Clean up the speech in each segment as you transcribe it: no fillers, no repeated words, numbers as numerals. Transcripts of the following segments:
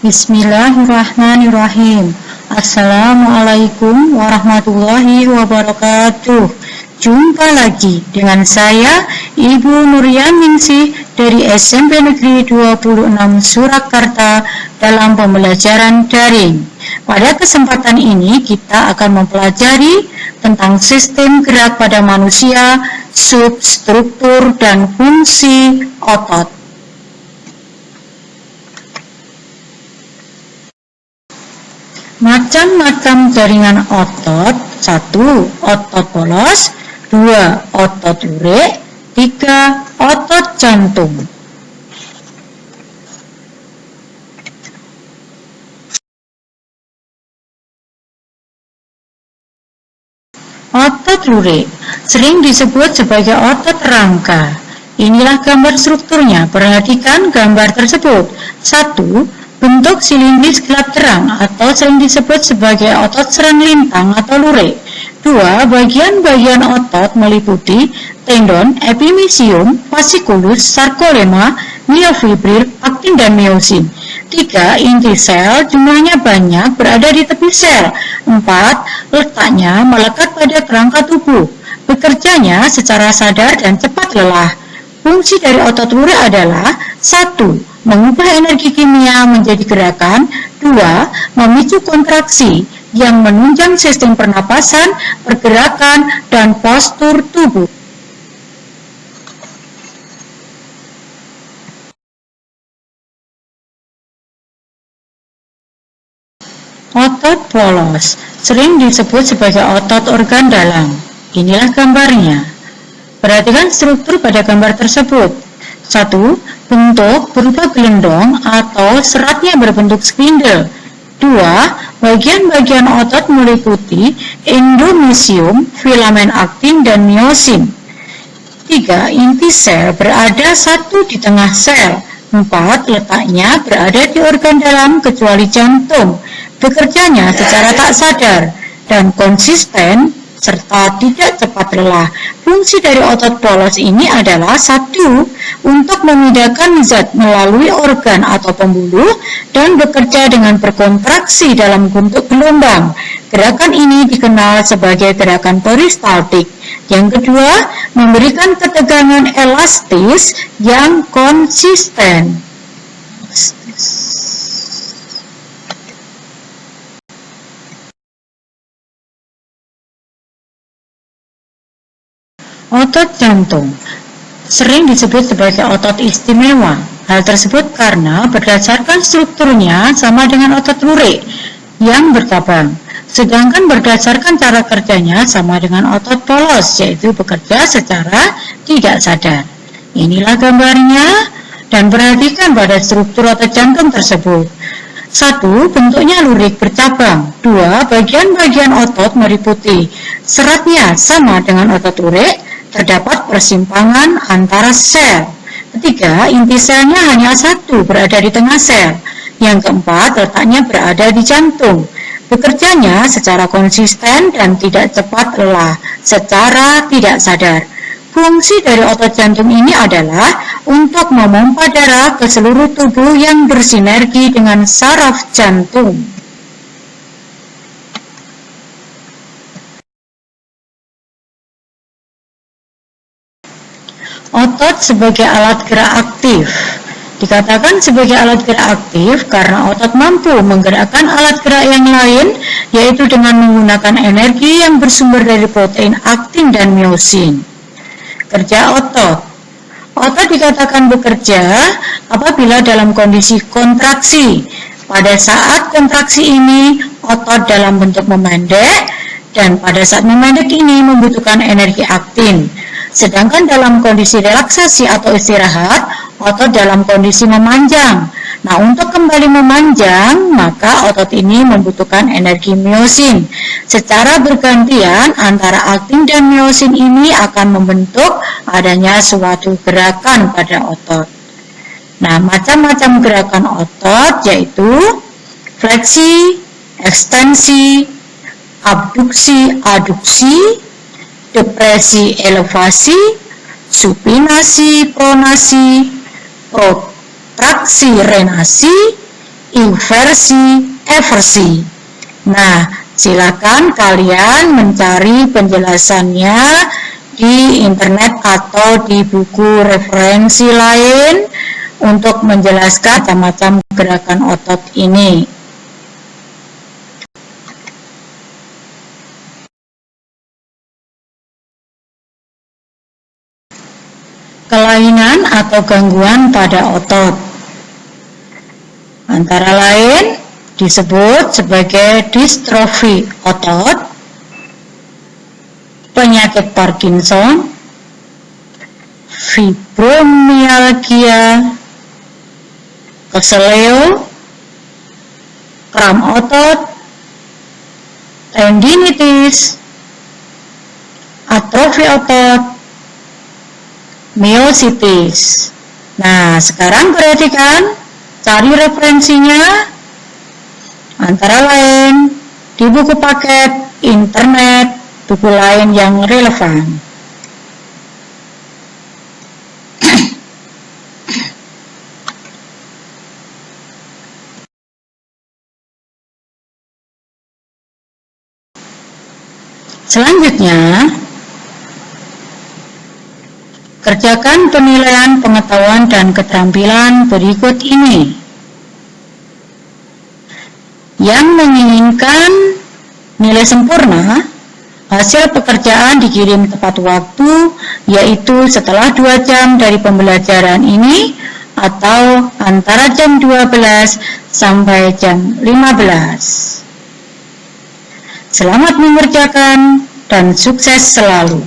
Bismillahirrahmanirrahim. Assalamualaikum warahmatullahi wabarakatuh. Jumpa lagi dengan saya, Ibu Nuryaningsih dari SMP Negeri 26 Surakarta dalam pembelajaran daring. Pada kesempatan ini kita akan mempelajari tentang sistem gerak pada manusia, substruktur dan fungsi otot. Macam-macam jaringan otot: 1. Otot polos, 2. Otot lurik, 3. Otot jantung. Otot lurik sering disebut sebagai otot rangka. Inilah gambar strukturnya. Perhatikan gambar tersebut. 1. Bentuk silindris gelap terang atau sering disebut sebagai otot serang lintang atau lurik. 2. Bagian-bagian otot meliputi tendon, epimysium, fasciculus, sarkolema, myofibril, aktin, dan myosin. 3. Inti sel jumlahnya banyak, berada di tepi sel. 4. Letaknya melekat pada kerangka tubuh. Bekerjanya secara sadar dan cepat lelah. Fungsi dari otot lurik adalah: 1. Mengubah energi kimia menjadi gerakan. 2. Memicu kontraksi yang menunjang sistem pernapasan, pergerakan, dan postur tubuh. Otot polos sering disebut sebagai otot organ dalam. Inilah gambarnya. Perhatikan struktur pada gambar tersebut. 1. Bentuk berupa gelendong atau seratnya berbentuk spindle. 2. Bagian-bagian otot meliputi endomysium, filamen aktin, dan myosin. 3. Inti sel berada satu di tengah sel. 4. Letaknya berada di organ dalam kecuali jantung. Bekerjanya secara tak sadar dan konsisten serta tidak cepat lelah. Fungsi dari otot polos ini adalah: 1. Untuk memindahkan zat melalui organ atau pembuluh dan bekerja dengan berkontraksi dalam bentuk gelombang. Gerakan ini dikenal sebagai gerakan peristaltik. Yang kedua, memberikan ketegangan elastis yang konsisten. Otot jantung sering disebut sebagai otot istimewa. Hal tersebut karena berdasarkan strukturnya sama dengan otot lurik yang bercabang, sedangkan berdasarkan cara kerjanya sama dengan otot polos, yaitu bekerja secara tidak sadar. Inilah gambarnya, dan perhatikan pada struktur otot jantung tersebut. 1. Bentuknya lurik bercabang. 2. Bagian-bagian otot meliputi seratnya sama dengan otot lurik. Terdapat persimpangan antara sel. 3. Inti selnya hanya satu, berada di tengah sel. Yang keempat, letaknya berada di jantung. Bekerjanya secara konsisten dan tidak cepat lelah, secara tidak sadar. Fungsi dari otot jantung ini adalah untuk memompa darah ke seluruh tubuh yang bersinergi dengan saraf jantung. Otot sebagai alat gerak aktif. Dikatakan sebagai alat gerak aktif karena otot mampu menggerakkan alat gerak yang lain, yaitu dengan menggunakan energi yang bersumber dari protein aktin dan myosin. Kerja otot. Otot dikatakan bekerja apabila dalam kondisi kontraksi. Pada saat kontraksi ini, otot dalam bentuk memendek, dan pada saat memendek ini membutuhkan energi aktin. Sedangkan dalam kondisi relaksasi atau istirahat, otot dalam kondisi memanjang. Nah, untuk kembali memanjang, maka otot ini membutuhkan energi myosin. Secara bergantian antara aktin dan myosin ini akan membentuk adanya suatu gerakan pada otot. Nah, macam-macam gerakan otot yaitu fleksi, ekstensi, abduksi, aduksi, depresi, elevasi, supinasi, pronasi, protraksi, renasi, inversi, eversi. Nah, silakan kalian mencari penjelasannya di internet atau di buku referensi lain untuk menjelaskan macam-macam gerakan otot ini. Kelainan atau gangguan pada otot antara lain disebut sebagai distrofi otot, penyakit Parkinson, fibromialgia, keseleo, kram otot, tendinitis, atrofi otot, miositis. Nah, sekarang perhatikan, cari referensinya antara lain di buku paket, internet, buku lain yang relevan. Selanjutnya, kerjakan penilaian pengetahuan dan keterampilan berikut ini. Yang menginginkan nilai sempurna, hasil pekerjaan dikirim tepat waktu, yaitu setelah 2 jam dari pembelajaran ini, atau antara jam 12 sampai jam 15. Selamat mengerjakan dan sukses selalu.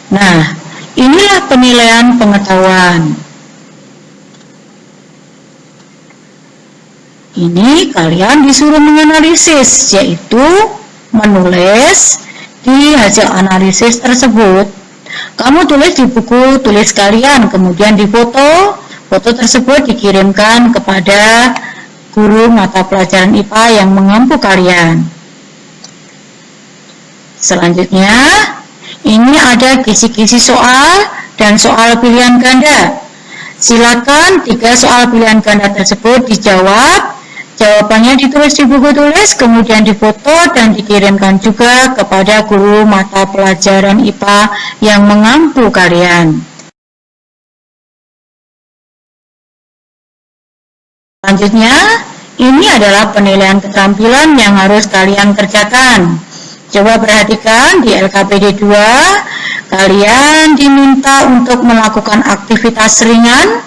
Nah, inilah penilaian pengetahuan. Ini kalian disuruh menganalisis, yaitu menulis di hasil analisis tersebut. Kamu tulis di buku tulis kalian, kemudian difoto. Foto tersebut dikirimkan kepada guru mata pelajaran IPA yang mengampu kalian. Selanjutnya, ini ada kisi-kisi soal dan soal pilihan ganda. Silakan 3 soal pilihan ganda tersebut dijawab. Jawabannya ditulis di buku tulis, kemudian difoto dan dikirimkan juga kepada guru mata pelajaran IPA yang mengampu kalian. Selanjutnya, ini adalah penilaian keterampilan yang harus kalian kerjakan. Coba perhatikan di LKPD 2, kalian diminta untuk melakukan aktivitas ringan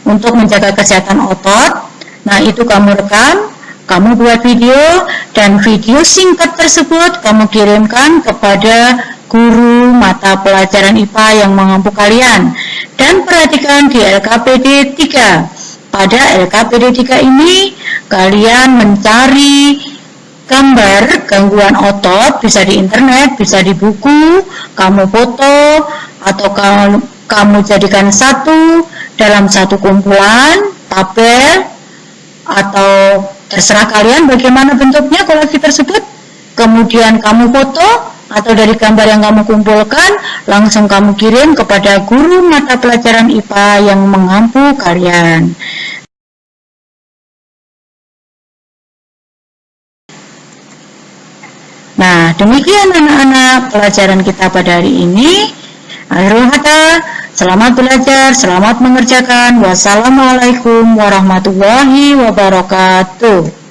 untuk menjaga kesehatan otot. Nah, itu kamu rekam, kamu buat video, dan video singkat tersebut kamu kirimkan kepada guru mata pelajaran IPA yang mengampu kalian. Dan perhatikan di LKPD 3. Pada LKPD 3 ini, kalian mencari gambar gangguan otot, bisa di internet, bisa di buku, kamu foto, atau kamu jadikan satu dalam satu kumpulan, tabel, atau terserah kalian bagaimana bentuknya koleksi tersebut. Kemudian kamu foto atau dari gambar yang kamu kumpulkan langsung kamu kirim kepada guru mata pelajaran IPA yang mengampu kalian. Nah, demikian anak-anak pelajaran kita pada hari ini. Akhirul kata, selamat belajar, selamat mengerjakan. Wassalamualaikum warahmatullahi wabarakatuh.